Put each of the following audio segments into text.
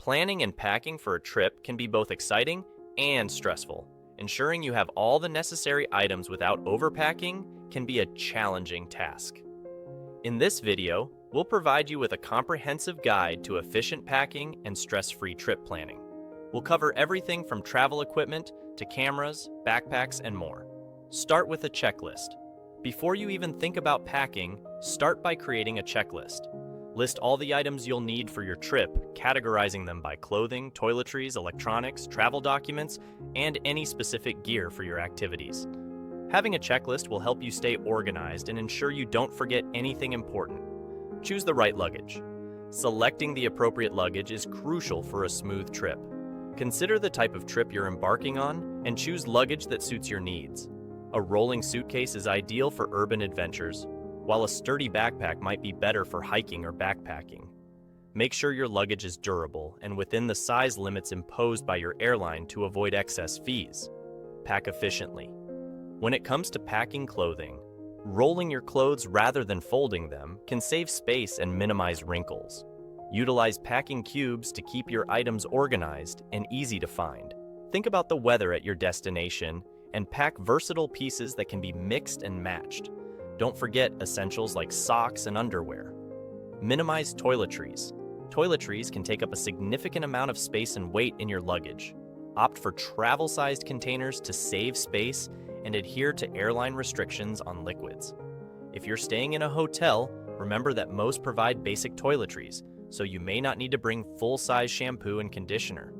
Planning and packing for a trip can be both exciting and stressful. Ensuring you have all the necessary items without overpacking can be a challenging task. In this video, we'll provide you with a comprehensive guide to efficient packing and stress-free trip planning. We'll cover everything from travel equipment to cameras, backpacks, and more. Start with a checklist. Before you even think about packing, start by creating a checklist. List all the items you'll need for your trip, categorizing them by clothing, toiletries, electronics, travel documents, and any specific gear for your activities. Having a checklist will help you stay organized and ensure you don't forget anything important. Choose the right luggage. Selecting the appropriate luggage is crucial for a smooth trip. Consider the type of trip you're embarking on and choose luggage that suits your needs. A rolling suitcase is ideal for urban adventures, while a sturdy backpack might be better for hiking or backpacking. Make sure your luggage is durable and within the size limits imposed by your airline to avoid excess fees. Pack efficiently. When it comes to packing clothing, rolling your clothes rather than folding them can save space and minimize wrinkles. Utilize packing cubes to keep your items organized and easy to find. Think about the weather at your destination and pack versatile pieces that can be mixed and matched. Don't forget essentials like socks and underwear. Minimize toiletries. Toiletries can take up a significant amount of space and weight in your luggage. Opt for travel-sized containers to save space and adhere to airline restrictions on liquids. If you're staying in a hotel, remember that most provide basic toiletries, so you may not need to bring full-size shampoo and conditioner.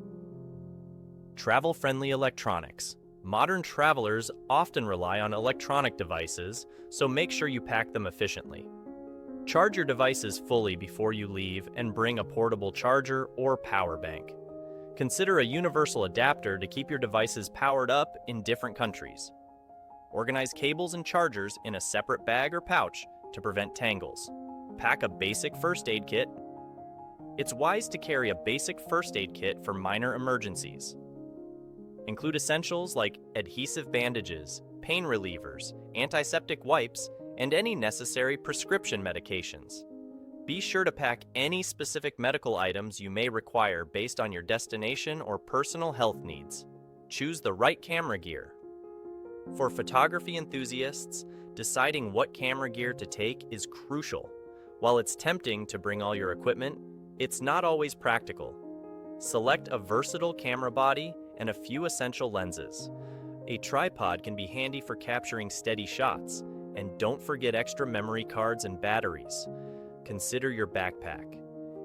Travel-friendly electronics. Modern travelers often rely on electronic devices, so make sure you pack them efficiently. Charge your devices fully before you leave and bring a portable charger or power bank. Consider a universal adapter to keep your devices powered up in different countries. Organize cables and chargers in a separate bag or pouch to prevent tangles. Pack a basic first aid kit. It's wise to carry a basic first aid kit for minor emergencies. Include essentials like adhesive bandages, pain relievers, antiseptic wipes, and any necessary prescription medications. Be sure to pack any specific medical items you may require based on your destination or personal health needs. Choose the right camera gear. For photography enthusiasts, deciding what camera gear to take is crucial. While it's tempting to bring all your equipment, it's not always practical. Select a versatile camera body and a few essential lenses. A tripod can be handy for capturing steady shots, and don't forget extra memory cards and batteries. Consider your backpack.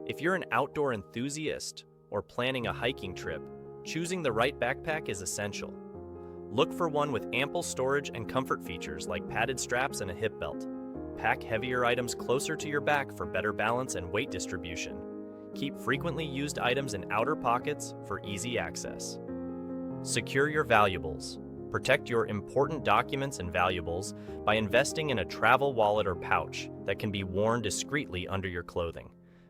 If you're an outdoor enthusiast or planning a hiking trip, choosing the right backpack is essential. Look for one with ample storage and comfort features like padded straps and a hip belt. Pack heavier items closer to your back for better balance and weight distribution. Keep frequently used items in outer pockets for easy access. Secure your valuables. Protect your important documents and valuables by investing in a travel wallet or pouch that can be worn discreetly under your clothing.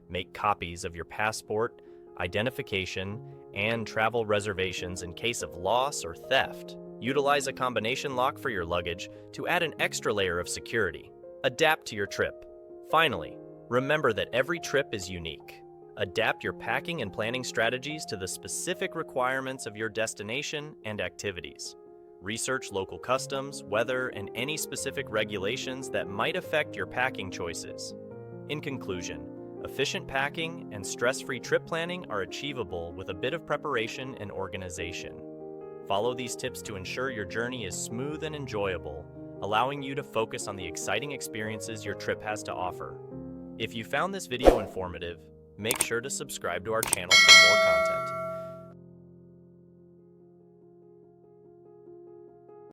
Make copies of your passport, identification, and travel reservations in case of loss or theft. Utilize a combination lock for your luggage to add an extra layer of security. Adapt to your trip. Finally, remember that every trip is unique. Adapt your packing and planning strategies to the specific requirements of your destination and activities. Research local customs, weather, and any specific regulations that might affect your packing choices. In conclusion, efficient packing and stress-free trip planning are achievable with a bit of preparation and organization. Follow these tips to ensure your journey is smooth and enjoyable, allowing you to focus on the exciting experiences your trip has to offer. If you found this video informative, make sure to subscribe to our channel for more content.